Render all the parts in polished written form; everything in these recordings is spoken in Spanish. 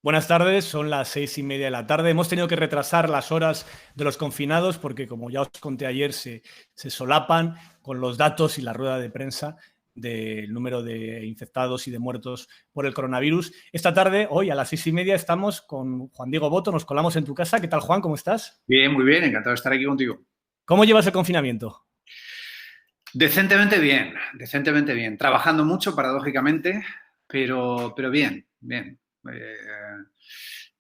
Buenas tardes, son las 6:30 de la tarde. Hemos tenido que retrasar las horas de los confinados porque, como ya os conté ayer, se solapan con los datos y la rueda de prensa del número de infectados y de muertos por el coronavirus. Esta tarde, hoy a las 6:30, estamos con Juan Diego Boto, nos colamos en tu casa. ¿Qué tal, Juan? ¿Cómo estás? Bien, muy bien, encantado de estar aquí contigo. ¿Cómo llevas el confinamiento? Decentemente bien. Trabajando mucho, paradójicamente, pero bien, bien.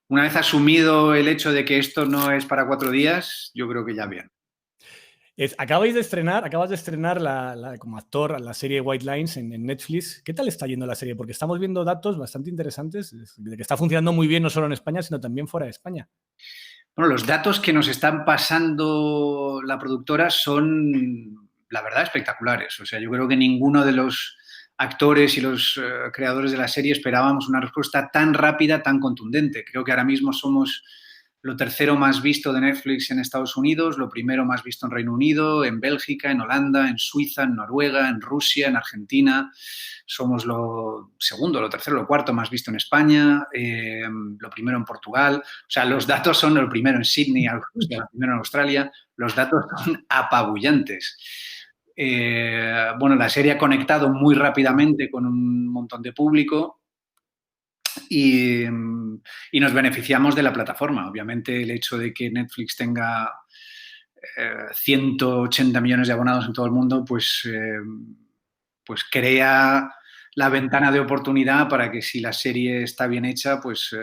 Una vez asumido el hecho de que esto no es para 4 días, yo creo que ya bien. Acabas de estrenar como actor la serie White Lines en Netflix. ¿Qué tal está yendo la serie? Porque estamos viendo datos bastante interesantes de que está funcionando muy bien no solo en España, sino también fuera de España. Bueno, los datos que nos están pasando la productora son, la verdad, espectaculares. O sea, yo creo que ninguno de los actores y los creadores de la serie esperábamos una respuesta tan rápida, tan contundente. Creo que ahora mismo somos lo tercero más visto de Netflix en Estados Unidos, lo primero más visto en Reino Unido, en Bélgica, en Holanda, en Suiza, en Noruega, en Rusia, en Argentina. Somos lo segundo, lo tercero, lo cuarto más visto en España, lo primero en Portugal. O sea, los datos son lo primero en Sydney, Australia, lo primero en Australia. Los datos son apabullantes. Bueno, la serie ha conectado muy rápidamente con un montón de público y nos beneficiamos de la plataforma. Obviamente, el hecho de que Netflix tenga 180 millones de abonados en todo el mundo, pues crea la ventana de oportunidad para que si la serie está bien hecha, pues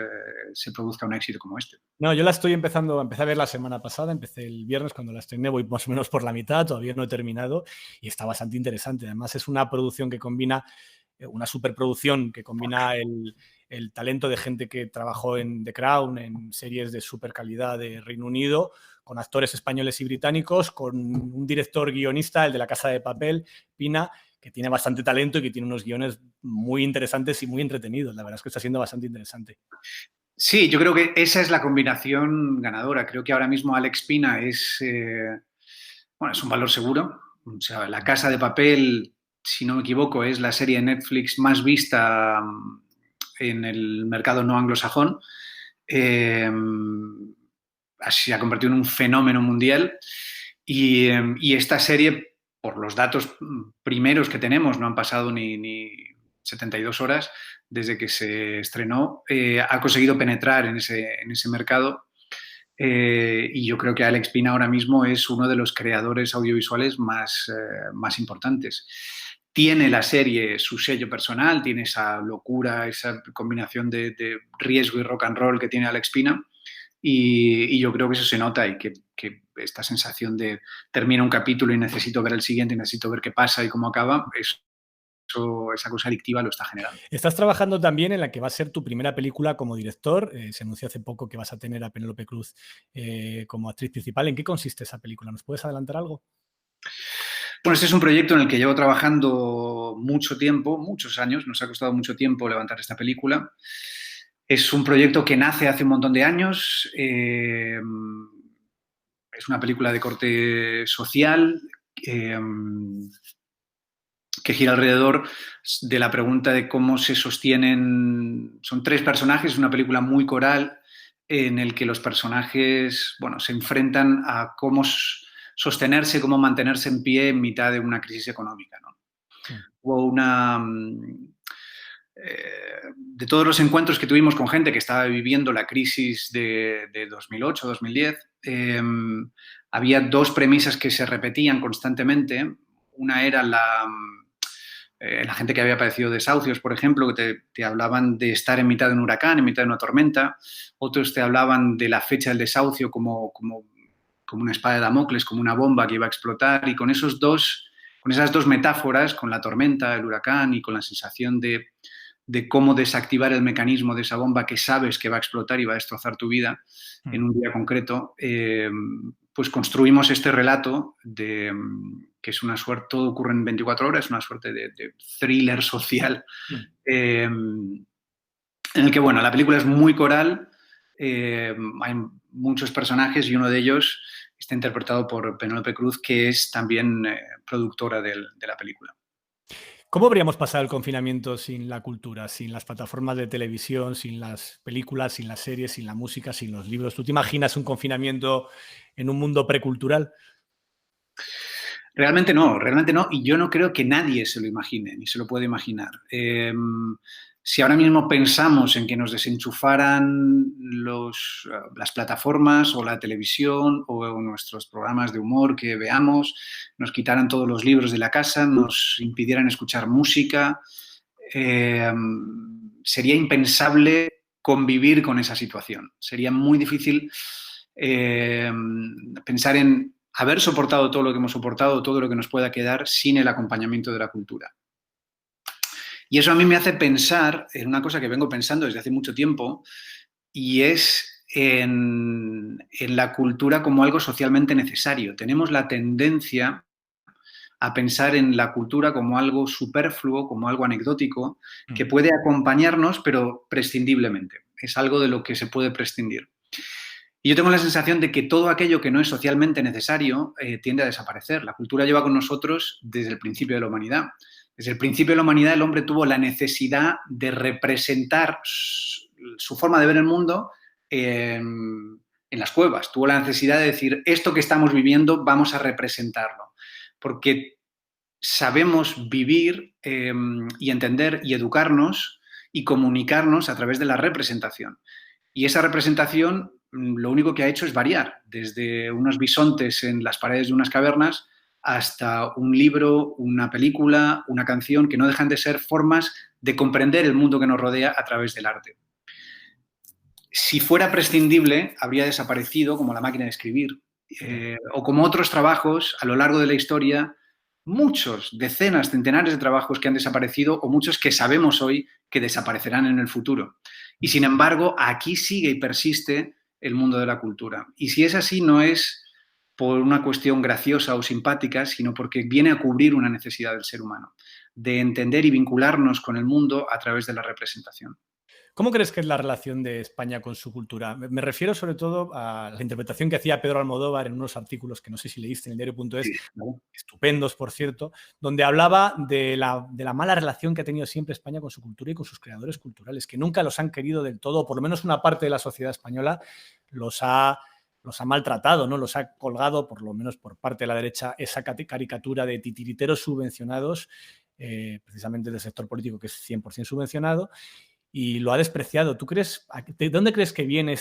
se produzca un éxito como este. No, yo empecé a ver la semana pasada, empecé el viernes cuando la estrené, voy más o menos por la mitad, todavía no he terminado y está bastante interesante. Además es una producción que combina, una superproducción que combina el talento de gente que trabajó en The Crown, en series de super calidad de Reino Unido, con actores españoles y británicos, con un director guionista, el de La Casa de Papel, Pina, que tiene bastante talento y que tiene unos guiones muy interesantes y muy entretenidos. La verdad es que está siendo bastante interesante. Sí, yo creo que esa es la combinación ganadora. Creo que ahora mismo Alex Pina bueno, es un valor seguro. O sea, La Casa de Papel, si no me equivoco, es la serie de Netflix más vista en el mercado no anglosajón. Eh, Se ha convertido en un fenómeno mundial y esta serie, por los datos primeros que tenemos, no han pasado ni 72 horas desde que se estrenó, ha conseguido penetrar en ese mercado. Y yo creo que Alex Pina ahora mismo es uno de los creadores audiovisuales más importantes. Tiene la serie su sello personal, tiene esa locura, esa combinación de riesgo y rock and roll que tiene Alex Pina. Y yo creo que eso se nota y que esta sensación de termina un capítulo y necesito ver el siguiente y necesito ver qué pasa y cómo acaba, esa cosa adictiva lo está generando. Estás trabajando también en la que va a ser tu primera película como director. Se anunció hace poco que vas a tener a Penélope Cruz como actriz principal. ¿En qué consiste esa película? ¿Nos puedes adelantar algo? Bueno, este es un proyecto en el que llevo trabajando mucho tiempo, muchos años, nos ha costado mucho tiempo levantar esta película. Es un proyecto que nace hace un montón de años. Es una película de corte social que gira alrededor de la pregunta de cómo se sostienen. Son tres personajes, es una película muy coral en el que los personajes, bueno, se enfrentan a cómo sostenerse, cómo mantenerse en pie en mitad de una crisis económica, ¿no? Mm. Hubo de todos los encuentros que tuvimos con gente que estaba viviendo la crisis de 2008-2010, había dos premisas que se repetían constantemente. Una era la gente que había padecido desahucios, por ejemplo, que te hablaban de estar en mitad de un huracán, en mitad de una tormenta. Otros te hablaban de la fecha del desahucio como una espada de Damocles, como una bomba que iba a explotar. Y con esas dos metáforas, con la tormenta, el huracán y con la sensación de cómo desactivar el mecanismo de esa bomba que sabes que va a explotar y va a destrozar tu vida en un día concreto, pues construimos este relato que es una suerte, todo ocurre en 24 horas, una suerte de thriller social, Mm. en el que, bueno, la película es muy coral, hay muchos personajes y uno de ellos está interpretado por Penélope Cruz, que es también productora de la película. ¿Cómo habríamos pasado el confinamiento sin la cultura, sin las plataformas de televisión, sin las películas, sin las series, sin la música, sin los libros? ¿Tú te imaginas un confinamiento en un mundo precultural? Realmente no, y yo no creo que nadie se lo imagine, ni se lo puede imaginar. Si ahora mismo pensamos en que nos desenchufaran las plataformas o la televisión o nuestros programas de humor que veamos, nos quitaran todos los libros de la casa, nos impidieran escuchar música, eh, sería impensable convivir con esa situación. Sería muy difícil pensar en haber soportado todo lo que hemos soportado, todo lo que nos pueda quedar sin el acompañamiento de la cultura. Y eso a mí me hace pensar en una cosa que vengo pensando desde hace mucho tiempo, y es en la cultura como algo socialmente necesario. Tenemos la tendencia a pensar en la cultura como algo superfluo, como algo anecdótico, que puede acompañarnos, pero prescindiblemente. Es algo de lo que se puede prescindir. Y yo tengo la sensación de que todo aquello que no es socialmente necesario tiende a desaparecer. La cultura lleva con nosotros desde el principio de la humanidad. Desde el principio de la humanidad el hombre tuvo la necesidad de representar su forma de ver el mundo en las cuevas. Tuvo la necesidad de decir, esto que estamos viviendo vamos a representarlo. Porque sabemos vivir y entender y educarnos y comunicarnos a través de la representación. Y esa representación lo único que ha hecho es variar, desde unos bisontes en las paredes de unas cavernas hasta un libro, una película, una canción, que no dejan de ser formas de comprender el mundo que nos rodea a través del arte. Si fuera prescindible, habría desaparecido como la máquina de escribir, o como otros trabajos a lo largo de la historia, muchos, decenas, centenares de trabajos que han desaparecido o muchos que sabemos hoy que desaparecerán en el futuro. Y sin embargo, aquí sigue y persiste el mundo de la cultura. Y si es así, no es por una cuestión graciosa o simpática, sino porque viene a cubrir una necesidad del ser humano, de entender y vincularnos con el mundo a través de la representación. ¿Cómo crees que es la relación de España con su cultura? Me refiero sobre todo a la interpretación que hacía Pedro Almodóvar en unos artículos que no sé si leíste en el diario.es, Sí, ¿no? estupendos, por cierto, donde hablaba de la mala relación que ha tenido siempre España con su cultura y con sus creadores culturales, que nunca los han querido del todo, o por lo menos una parte de la sociedad española los ha maltratado, ¿no? Los ha colgado, por lo menos por parte de la derecha, esa caricatura de titiriteros subvencionados, precisamente del sector político que es 100% subvencionado, y lo ha despreciado. ¿Tú crees, de dónde crees que viene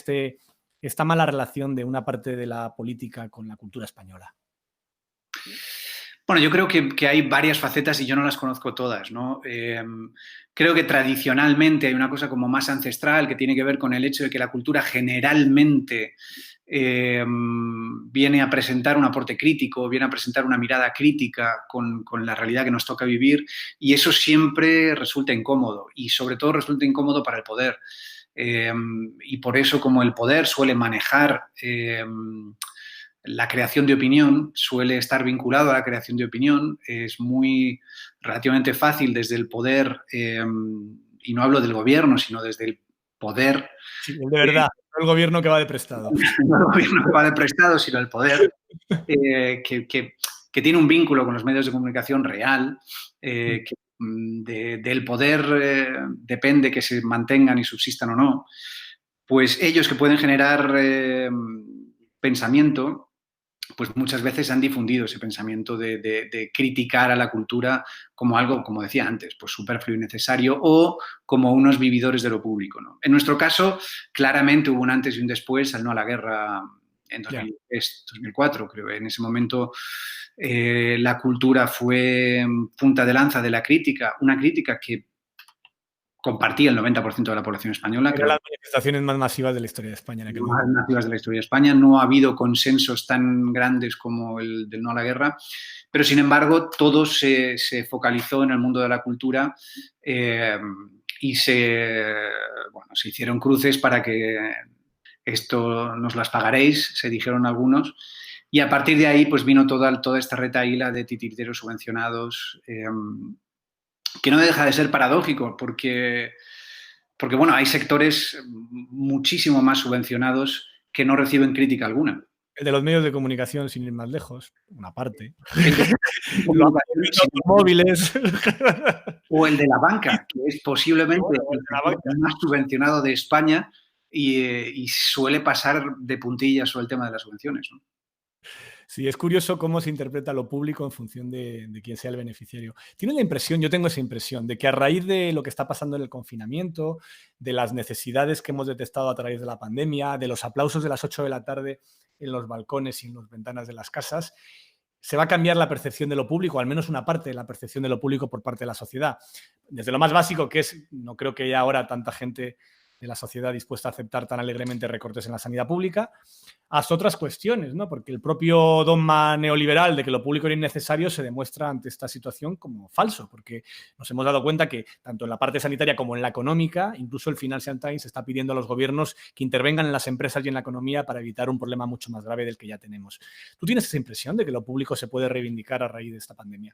esta mala relación de una parte de la política con la cultura española? Bueno, yo creo que hay varias facetas y yo no las conozco todas, ¿no? Creo que tradicionalmente hay una cosa como más ancestral que tiene que ver con el hecho de que la cultura generalmente viene a presentar un aporte crítico, viene a presentar una mirada crítica con la realidad que nos toca vivir, y eso siempre resulta incómodo, y sobre todo resulta incómodo para el poder. Y por eso, como el poder suele manejar la creación de opinión, suele estar vinculado a la creación de opinión, es muy relativamente fácil desde el poder, y no hablo del gobierno, sino desde el poder. Sí, de verdad, no el gobierno que va de prestado. No el gobierno que va de prestado, sino el poder, que tiene un vínculo con los medios de comunicación real, que del poder depende que se mantengan y subsistan o no, pues ellos que pueden generar pensamiento, pues muchas veces han difundido ese pensamiento de criticar a la cultura como algo, como decía antes, pues superfluo y necesario, o como unos vividores de lo público, ¿no? En nuestro caso, claramente hubo un antes y un después al no a la guerra en 2003, 2004, creo. En ese momento la cultura fue punta de lanza de la crítica, una crítica que compartía el 90% de la población española. Eran las manifestaciones más masivas de la historia de España en aquel momento. Más nativas de la historia de España. No ha habido consensos tan grandes como el del no a la guerra, pero sin embargo todo se focalizó en el mundo de la cultura y se hicieron cruces para que esto nos las pagaréis, se dijeron algunos, y a partir de ahí pues vino toda esta retahíla de titiriteros subvencionados, que no deja de ser paradójico porque bueno, hay sectores muchísimo más subvencionados que no reciben crítica alguna. El de los medios de comunicación, sin ir más lejos, una parte. El de Los comunicación, móviles. o el de la banca, que es posiblemente Bueno, el el de la sector banca. más subvencionado de España y suele pasar de puntillas sobre el tema de las subvenciones, ¿no? Sí, es curioso cómo se interpreta lo público en función de quién sea el beneficiario. Tiene la impresión, yo tengo esa impresión, de que a raíz de lo que está pasando en el confinamiento, de las necesidades que hemos detectado a través de la pandemia, de los aplausos de las 8 de la tarde en los balcones y en las ventanas de las casas, se va a cambiar la percepción de lo público, al menos una parte de la percepción de lo público por parte de la sociedad. Desde lo más básico, que es, no creo que haya ahora tanta gente de la sociedad dispuesta a aceptar tan alegremente recortes en la sanidad pública, hasta otras cuestiones, ¿no? Porque el propio dogma neoliberal de que lo público era innecesario se demuestra ante esta situación como falso, porque nos hemos dado cuenta que tanto en la parte sanitaria como en la económica, incluso el Financial Times está pidiendo a los gobiernos que intervengan en las empresas y en la economía para evitar un problema mucho más grave del que ya tenemos. ¿Tú tienes esa impresión de que lo público se puede reivindicar a raíz de esta pandemia?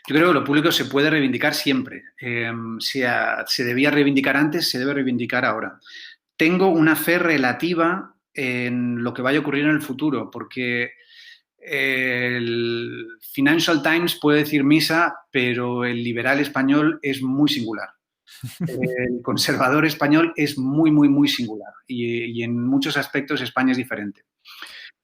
Yo creo que lo público se puede reivindicar siempre. Se debía reivindicar antes, se debe reivindicar ahora. Tengo una fe relativa en lo que vaya a ocurrir en el futuro, porque el Financial Times puede decir misa, pero el liberal español es muy singular. El conservador español es muy, muy, muy singular y en muchos aspectos España es diferente.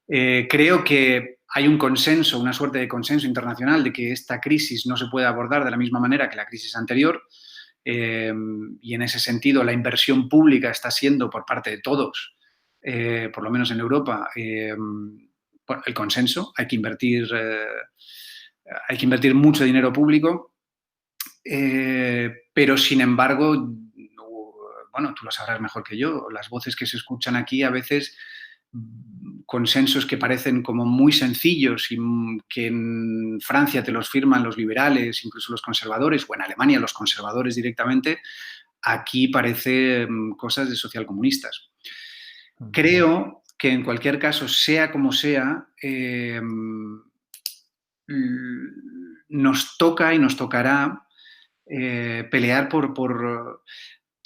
Creo que hay un consenso, una suerte de consenso internacional de que esta crisis no se puede abordar de la misma manera que la crisis anterior y en ese sentido la inversión pública está siendo por parte de todos, por lo menos en Europa, el consenso. Hay que invertir mucho dinero público, pero sin embargo, bueno, tú lo sabrás mejor que yo, las voces que se escuchan aquí a veces consensos que parecen como muy sencillos y que en Francia te los firman los liberales, incluso los conservadores, o en Alemania los conservadores directamente, aquí parece cosas de socialcomunistas. Creo que en cualquier caso, sea como sea, nos toca y nos tocará pelear por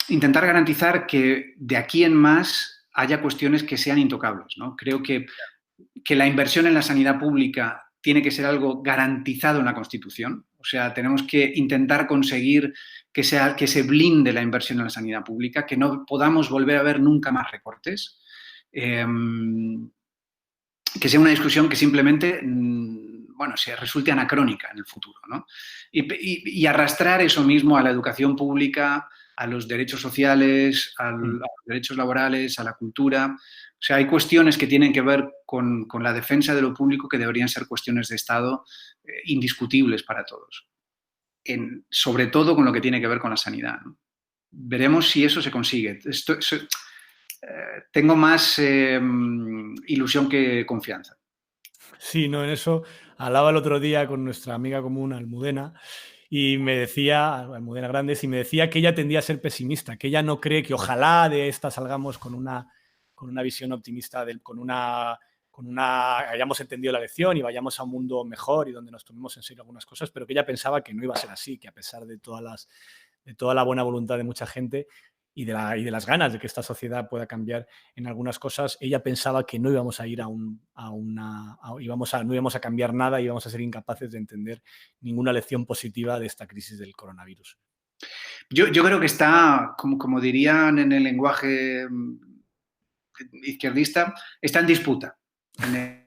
intentar garantizar que de aquí en más haya cuestiones que sean intocables, ¿no? Creo que la inversión en la sanidad pública tiene que ser algo garantizado en la Constitución. O sea, tenemos que intentar conseguir que se blinde la inversión en la sanidad pública, que no podamos volver a ver nunca más recortes. Que sea una discusión que simplemente, bueno, se resulte anacrónica en el futuro, ¿no? Y arrastrar eso mismo a la educación pública, a los derechos sociales, a los derechos laborales, a la cultura. O sea, hay cuestiones que tienen que ver con la defensa de lo público que deberían ser cuestiones de Estado indiscutibles para todos. Sobre todo con lo que tiene que ver con la sanidad, ¿no? Veremos si eso se consigue. Tengo más ilusión que confianza. Sí, no, en eso hablaba el otro día con nuestra amiga común, Almudena, y me decía, Almudena Grandes, y me decía que ella tendía a ser pesimista, que ella no cree que ojalá de esta salgamos con una visión optimista, hayamos entendido la lección y vayamos a un mundo mejor y donde nos tomemos en serio algunas cosas, pero que ella pensaba que no iba a ser así, que a pesar de toda la buena voluntad de mucha gente y de las ganas de que esta sociedad pueda cambiar en algunas cosas, ella pensaba que no íbamos a ir no íbamos a cambiar nada y íbamos a ser incapaces de entender ninguna lección positiva de esta crisis del coronavirus. Yo creo que está, como dirían en el lenguaje izquierdista, está en disputa. En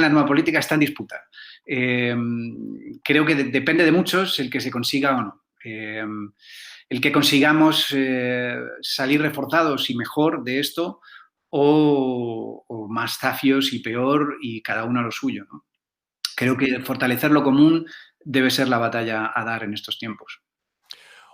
la nueva política está en disputa. Creo que depende de muchos el que se consiga o no. El que consigamos salir reforzados y mejor de esto o más zafios y peor y cada uno a lo suyo, ¿no? Creo que fortalecer lo común debe ser la batalla a dar en estos tiempos.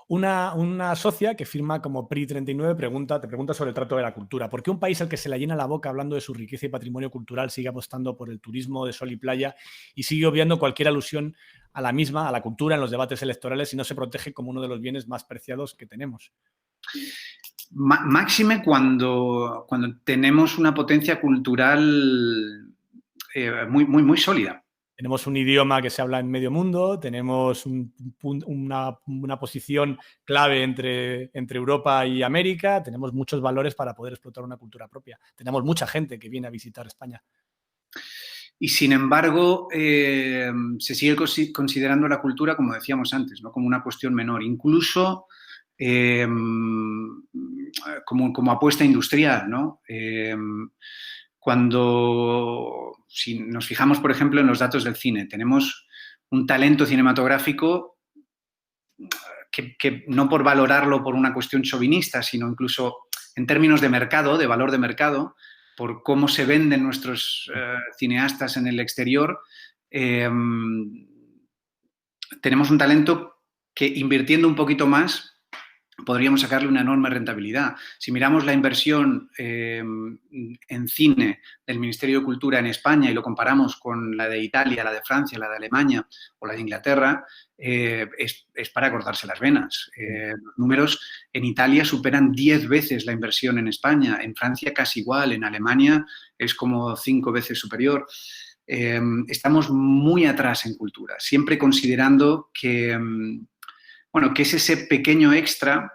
Una socia que firma como PRI39 te pregunta sobre el trato de la cultura. ¿Por qué un país al que se le llena la boca hablando de su riqueza y patrimonio cultural sigue apostando por el turismo de sol y playa y sigue obviando cualquier alusión a la misma, a la cultura, en los debates electorales y no se protege como uno de los bienes más preciados que tenemos? Máxime cuando tenemos una potencia cultural muy, muy, muy sólida. Tenemos un idioma que se habla en medio mundo, tenemos una posición clave entre Europa y América, tenemos muchos valores para poder explotar una cultura propia. Tenemos mucha gente que viene a visitar España. Y sin embargo, se sigue considerando la cultura, como decíamos antes, ¿no? Como una cuestión menor, incluso como apuesta industrial, ¿no? Si nos fijamos, por ejemplo, en los datos del cine, tenemos un talento cinematográfico que no por valorarlo por una cuestión chauvinista, sino incluso en términos de mercado, de valor de mercado, por cómo se venden nuestros cineastas en el exterior, tenemos un talento que invirtiendo un poquito más podríamos sacarle una enorme rentabilidad. Si miramos la inversión en cine del Ministerio de Cultura en España y lo comparamos con la de Italia, la de Francia, la de Alemania o la de Inglaterra, es para cortarse las venas. Los números en Italia superan 10 veces la inversión en España, en Francia casi igual, en Alemania es como 5 veces superior. Estamos muy atrás en cultura, siempre considerando que que es ese pequeño extra.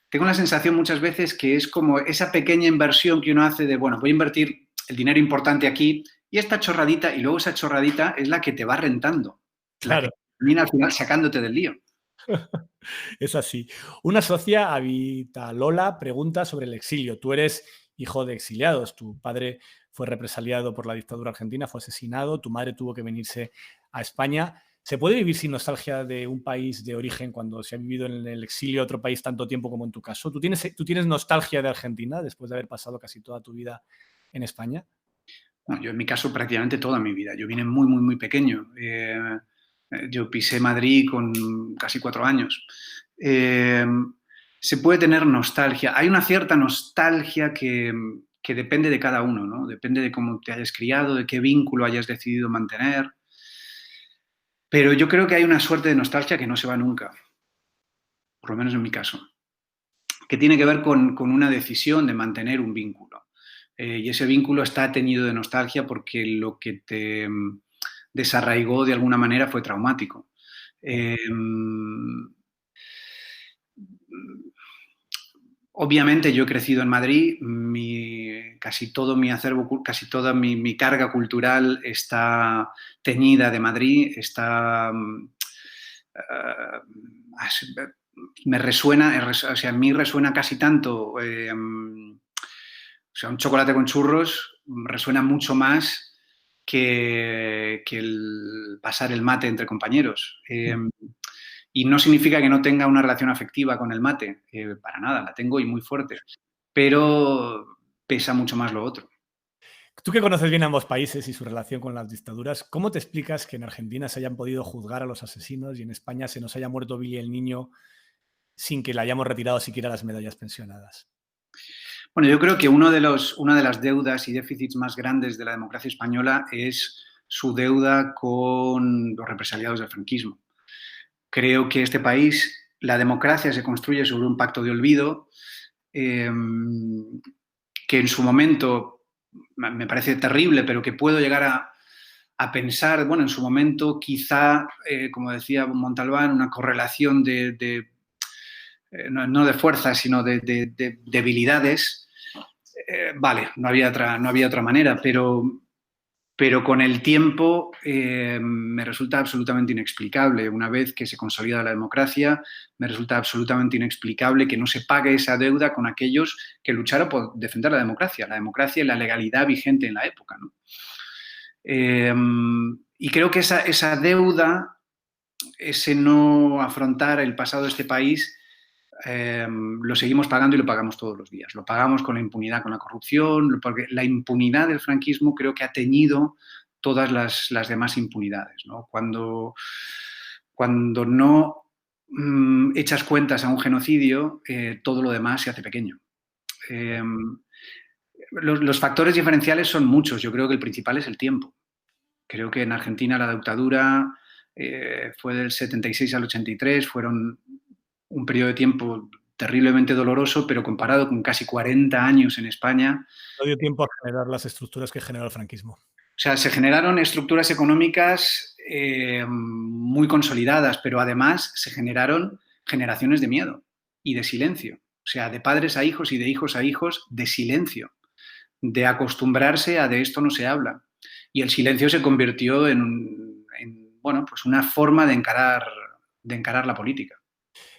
Tengo la sensación muchas veces que es como esa pequeña inversión que uno hace de, bueno, voy a invertir el dinero importante aquí y esta chorradita, y luego esa chorradita es la que te va rentando, la que Claro. termina al final sacándote del lío. Es así. Una socia, Avita Lola, pregunta sobre el exilio. Tú eres hijo de exiliados. Tu padre fue represaliado por la dictadura argentina, fue asesinado. Tu madre tuvo que venirse a España. ¿Se puede vivir sin nostalgia de un país de origen cuando se ha vivido en el exilio de otro país tanto tiempo como en tu caso? ¿Tú tienes nostalgia de Argentina después de haber pasado casi toda tu vida en España? Bueno, yo en mi caso prácticamente toda mi vida. Yo vine muy, muy, muy pequeño. Yo pisé Madrid con casi 4 años. Se puede tener nostalgia. Hay una cierta nostalgia que depende de cada uno, ¿no? Depende de cómo te hayas criado, de qué vínculo hayas decidido mantener. Pero yo creo que hay una suerte de nostalgia que no se va nunca, por lo menos en mi caso, que tiene que ver con una decisión de mantener un vínculo. Y ese vínculo está teñido de nostalgia porque lo que te desarraigó de alguna manera fue traumático. Obviamente yo he crecido en Madrid, casi todo mi acervo, casi toda mi carga cultural está teñida de Madrid, me resuena, o sea, a mí resuena casi tanto, o sea, un chocolate con churros resuena mucho más que el pasar el mate entre compañeros. Y no significa que no tenga una relación afectiva con el mate, para nada, la tengo y muy fuerte, pero pesa mucho más lo otro. Tú que conoces bien ambos países y su relación con las dictaduras, ¿cómo te explicas que en Argentina se hayan podido juzgar a los asesinos y en España se nos haya muerto Billy el niño sin que le hayamos retirado siquiera las medallas pensionadas? Bueno, yo creo que una de las deudas y déficits más grandes de la democracia española es su deuda con los represaliados del franquismo. Creo que este país, la democracia se construye sobre un pacto de olvido, que en su momento me parece terrible, pero que puedo llegar a pensar, bueno, en su momento quizá, como decía Montalbán, una correlación no de fuerzas, sino de debilidades. Vale, no había otra manera, pero con el tiempo me resulta absolutamente inexplicable. Una vez que se consolida la democracia, me resulta absolutamente inexplicable que no se pague esa deuda con aquellos que lucharon por defender la democracia y la legalidad vigente en la época, ¿no? Y creo que esa deuda, ese no afrontar el pasado de este país, lo seguimos pagando y lo pagamos todos los días. Lo pagamos con la impunidad, con la corrupción, porque la impunidad del franquismo creo que ha teñido todas las demás impunidades, ¿no? Cuando no echas cuentas a un genocidio, todo lo demás se hace pequeño. Los factores diferenciales son muchos. Yo creo que el principal es el tiempo. Creo que en Argentina la dictadura fue del 76 al 83, fueron un periodo de tiempo terriblemente doloroso, pero comparado con casi 40 años en España. No dio tiempo a generar las estructuras que generó el franquismo. O sea, se generaron estructuras económicas muy consolidadas, pero además se generaron generaciones de miedo y de silencio. O sea, de padres a hijos y de hijos a hijos de silencio, de acostumbrarse a de esto no se habla. Y el silencio se convirtió bueno, pues una forma de encarar la política.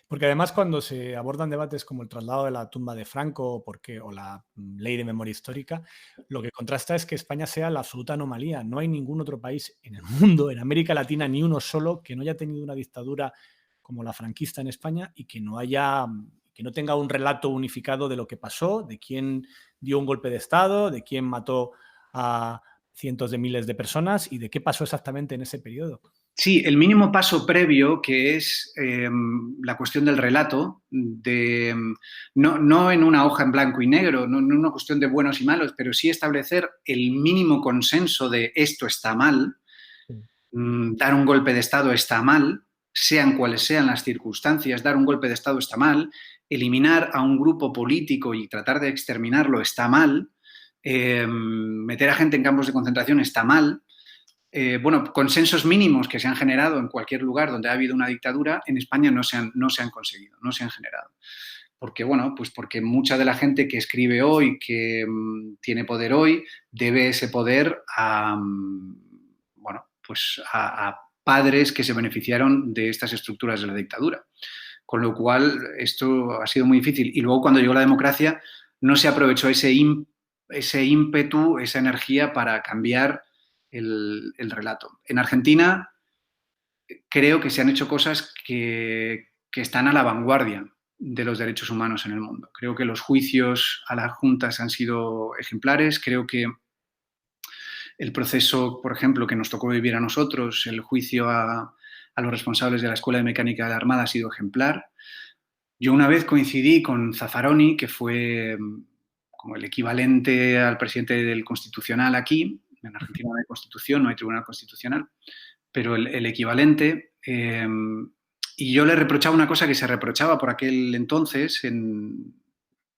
Porque además cuando se abordan debates como el traslado de la tumba de Franco o la ley de memoria histórica, lo que contrasta es que España sea la absoluta anomalía. No hay ningún otro país en el mundo, en América Latina, ni uno solo, que no haya tenido una dictadura como la franquista en España y que no tenga un relato unificado de lo que pasó, de quién dio un golpe de Estado, de quién mató a cientos de miles de personas y de qué pasó exactamente en ese periodo. Sí, el mínimo paso previo, que es la cuestión del relato, no en una hoja en blanco y negro, no en una cuestión de buenos y malos, pero sí establecer el mínimo consenso de esto está mal, dar un golpe de Estado está mal, sean cuales sean las circunstancias, dar un golpe de Estado está mal, eliminar a un grupo político y tratar de exterminarlo está mal, meter a gente en campos de concentración está mal. Bueno, consensos mínimos que se han generado en cualquier lugar donde ha habido una dictadura, en España no se han conseguido, no se han generado. Porque, bueno, pues porque mucha de la gente que escribe hoy, que tiene poder hoy, debe ese poder bueno, pues a padres que se beneficiaron de estas estructuras de la dictadura. Con lo cual, esto ha sido muy difícil. Y luego, cuando llegó la democracia, no se aprovechó ese ímpetu, esa energía para cambiar el relato. En Argentina creo que se han hecho cosas que están a la vanguardia de los derechos humanos en el mundo. Creo que los juicios a las juntas han sido ejemplares. Creo que el proceso, por ejemplo, que nos tocó vivir a nosotros, el juicio a los responsables de la Escuela de Mecánica de la Armada ha sido ejemplar. Yo una vez coincidí con Zaffaroni, que fue como el equivalente al presidente del Constitucional aquí. En Argentina no hay Constitución, no hay Tribunal Constitucional, pero el equivalente. Y yo le reprochaba una cosa que se reprochaba por aquel entonces en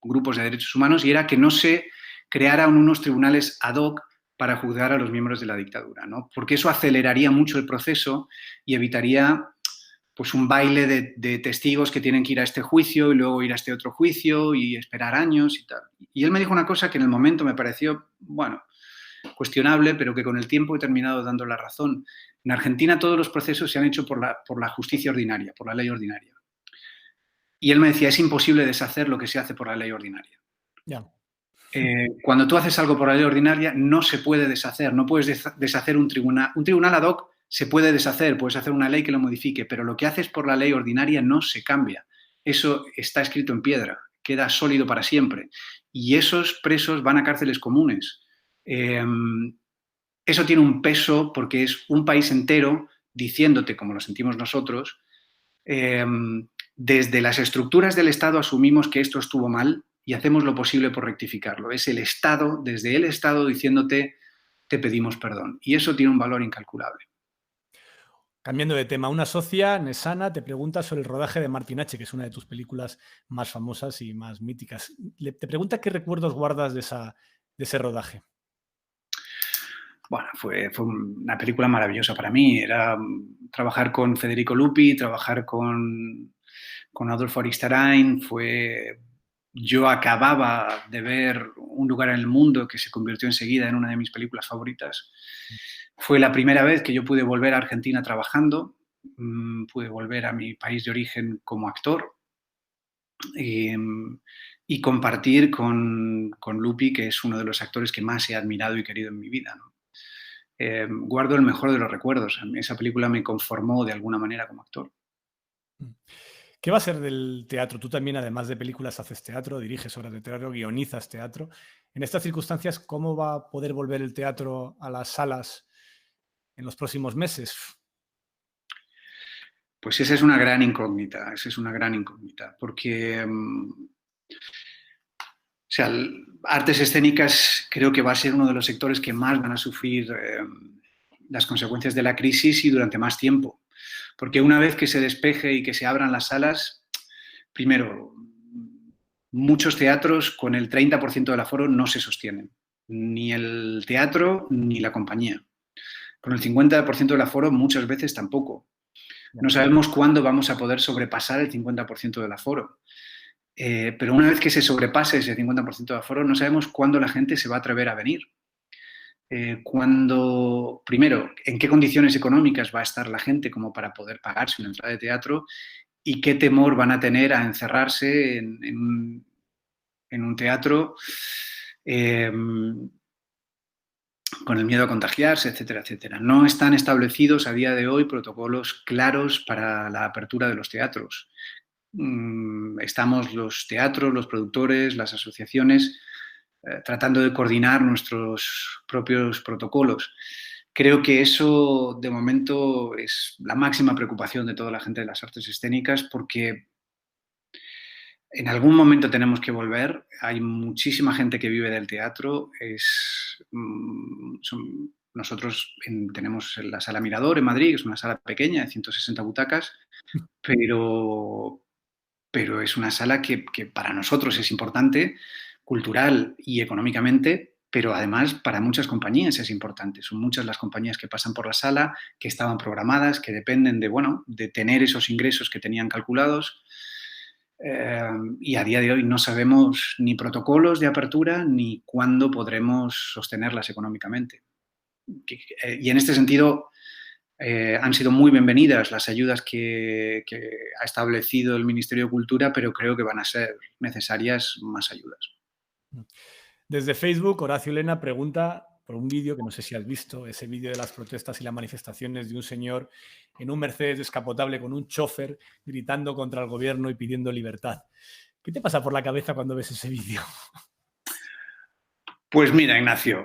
grupos de derechos humanos, y era que no se crearan unos tribunales ad hoc para juzgar a los miembros de la dictadura, ¿no? Porque eso aceleraría mucho el proceso y evitaría pues un baile de testigos que tienen que ir a este juicio y luego ir a este otro juicio y esperar años y tal. Y él me dijo una cosa que en el momento me pareció, bueno, cuestionable, pero que con el tiempo he terminado dando la razón. En Argentina todos los procesos se han hecho por la justicia ordinaria, por la ley ordinaria. Y él me decía, es imposible deshacer lo que se hace por la ley ordinaria. Ya. Cuando tú haces algo por la ley ordinaria, no se puede deshacer, no puedes deshacer un tribunal. Un tribunal ad hoc se puede deshacer, puedes hacer una ley que lo modifique, pero lo que haces por la ley ordinaria no se cambia. Eso está escrito en piedra, queda sólido para siempre. Y esos presos van a cárceles comunes. Eso tiene un peso porque es un país entero diciéndote, como lo sentimos nosotros, desde las estructuras del Estado asumimos que esto estuvo mal y hacemos lo posible por rectificarlo. Es el Estado, desde el Estado, diciéndote, te pedimos perdón. Y eso tiene un valor incalculable. Cambiando de tema, una socia, Nesana, te pregunta sobre el rodaje de Martin H., que es una de tus películas más famosas y más míticas. Te pregunta qué recuerdos guardas de ese rodaje. Bueno, fue una película maravillosa para mí. Era trabajar con Federico Lupi, trabajar con Adolfo Aristarain. Yo acababa de ver Un lugar en el mundo, que se convirtió enseguida en una de mis películas favoritas. Fue la primera vez que yo pude volver a Argentina trabajando, pude volver a mi país de origen como actor y compartir con Lupi, que es uno de los actores que más he admirado y querido en mi vida, ¿no? Guardo el mejor de los recuerdos. Esa película me conformó de alguna manera como actor. ¿Qué va a ser del teatro? Tú también, además de películas, haces teatro, diriges obras de teatro, guionizas teatro. En estas circunstancias, ¿cómo va a poder volver el teatro a las salas en los próximos meses? Pues esa es una gran incógnita, porque o sea, artes escénicas creo que va a ser uno de los sectores que más van a sufrir las consecuencias de la crisis y durante más tiempo. Porque una vez que se despeje y que se abran las salas, primero, muchos teatros con el 30% del aforo no se sostienen. ni el teatro ni la compañía. Con el 50% del aforo muchas veces tampoco. No sabemos cuándo vamos a poder sobrepasar el 50% del aforo. Pero una vez que se sobrepase ese 50% de aforo, no sabemos cuándo la gente se va a atrever a venir. Primero, en qué condiciones económicas va a estar la gente como para poder pagarse una entrada de teatro y qué temor van a tener a encerrarse en un teatro con el miedo a contagiarse, etcétera, etcétera. No están establecidos a día de hoy protocolos claros para la apertura de los teatros. Estamos los teatros, los productores, las asociaciones, tratando de coordinar nuestros propios protocolos. Creo que eso, de momento, es la máxima preocupación de toda la gente de las artes escénicas, porque en algún momento tenemos que volver. Hay muchísima gente que vive del teatro. Nosotros tenemos la Sala Mirador en Madrid, que es una sala pequeña de 160 butacas, pero es una sala que para nosotros es importante, cultural y económicamente, pero además para muchas compañías es importante. Son muchas las compañías que pasan por la sala, que estaban programadas, que dependen de tener esos ingresos que tenían calculados. Y a día de hoy no sabemos ni protocolos de apertura ni cuándo podremos sostenerlas económicamente. Y en este sentido, han sido muy bienvenidas las ayudas que ha establecido el Ministerio de Cultura, pero creo que van a ser necesarias más ayudas. Desde Facebook, Horacio Lena pregunta por un vídeo que no sé si has visto, ese vídeo de las protestas y las manifestaciones de un señor en un Mercedes descapotable con un chofer gritando contra el gobierno y pidiendo libertad. ¿Qué te pasa por la cabeza cuando ves ese vídeo? Pues mira, Ignacio,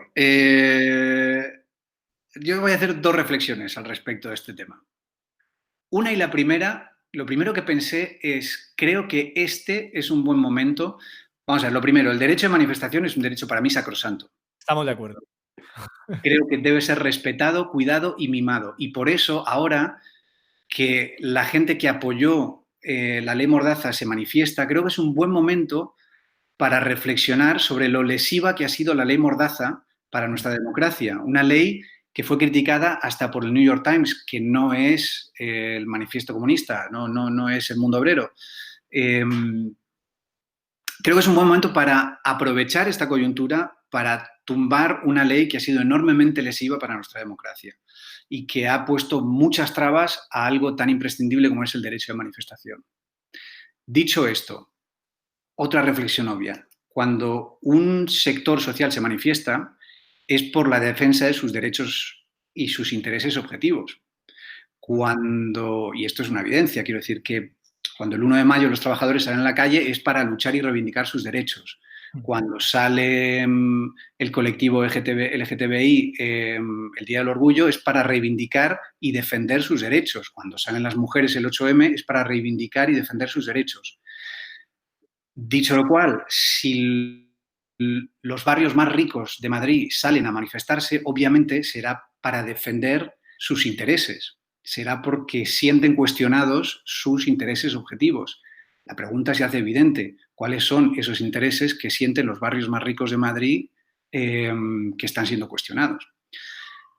yo voy a hacer dos reflexiones al respecto de este tema. Una y la primera, lo primero que pensé es, creo que este es un buen momento. Vamos a ver, lo primero, el derecho de manifestación es un derecho para mí sacrosanto. Estamos de acuerdo. Creo que debe ser respetado, cuidado y mimado. Y por eso ahora que la gente que apoyó la ley Mordaza se manifiesta, creo que es un buen momento para reflexionar sobre lo lesiva que ha sido la ley Mordaza para nuestra democracia. Una ley que fue criticada hasta por el New York Times, que no es el manifiesto comunista, no es el mundo obrero. Creo que es un buen momento para aprovechar esta coyuntura para tumbar una ley que ha sido enormemente lesiva para nuestra democracia y que ha puesto muchas trabas a algo tan imprescindible como es el derecho de manifestación. Dicho esto, otra reflexión obvia. Cuando un sector social se manifiesta es por la defensa de sus derechos y sus intereses objetivos. Y esto es una evidencia, quiero decir que cuando el 1 de mayo los trabajadores salen a la calle es para luchar y reivindicar sus derechos. Cuando sale el colectivo LGTBI el Día del Orgullo es para reivindicar y defender sus derechos. Cuando salen las mujeres el 8M es para reivindicar y defender sus derechos. Dicho lo cual, si los barrios más ricos de Madrid salen a manifestarse, obviamente será para defender sus intereses. Será porque sienten cuestionados sus intereses objetivos. La pregunta se hace evidente. ¿Cuáles son esos intereses que sienten los barrios más ricos de Madrid que están siendo cuestionados?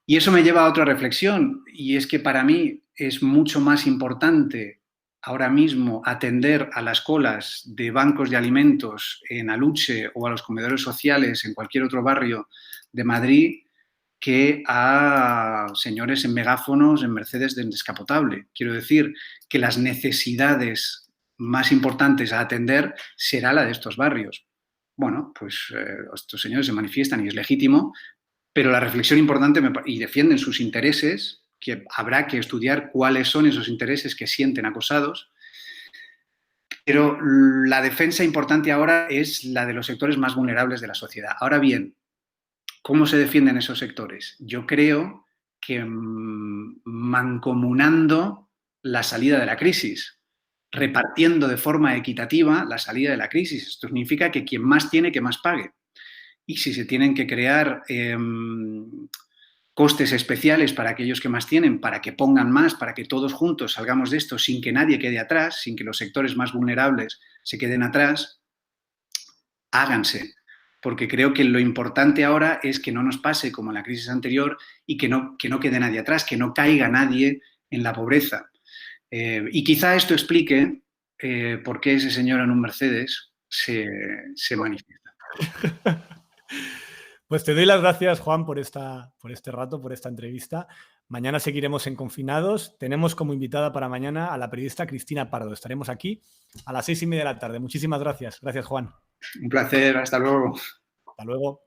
Y eso me lleva a otra reflexión, y es que para mí es mucho más importante ahora mismo atender a las colas de bancos de alimentos en Aluche o a los comedores sociales en cualquier otro barrio de Madrid que a señores en megáfonos en Mercedes descapotable. Quiero decir que las necesidades más importantes a atender será la de estos barrios. Bueno, pues estos señores se manifiestan y es legítimo, pero la reflexión importante y defienden sus intereses, que habrá que estudiar cuáles son esos intereses que sienten acosados, pero la defensa importante ahora es la de los sectores más vulnerables de la sociedad. Ahora bien, ¿cómo se defienden esos sectores? Yo creo que mancomunando la salida de la crisis, repartiendo de forma equitativa la salida de la crisis. Esto significa que quien más tiene, que más pague. Y si se tienen que crear costes especiales para aquellos que más tienen, para que pongan más, para que todos juntos salgamos de esto sin que nadie quede atrás, sin que los sectores más vulnerables se queden atrás, háganse. porque creo que lo importante ahora es que no nos pase como en la crisis anterior y que no quede nadie atrás, que no caiga nadie en la pobreza. Y quizá esto explique por qué ese señor en un Mercedes se manifiesta. Pues te doy las gracias, Juan, por este rato, por esta entrevista. Mañana seguiremos en Confinados. Tenemos como invitada para mañana a la periodista Cristina Pardo. Estaremos aquí a las 6:30 de la tarde. Muchísimas gracias. Gracias, Juan. Un placer, hasta luego. Hasta luego.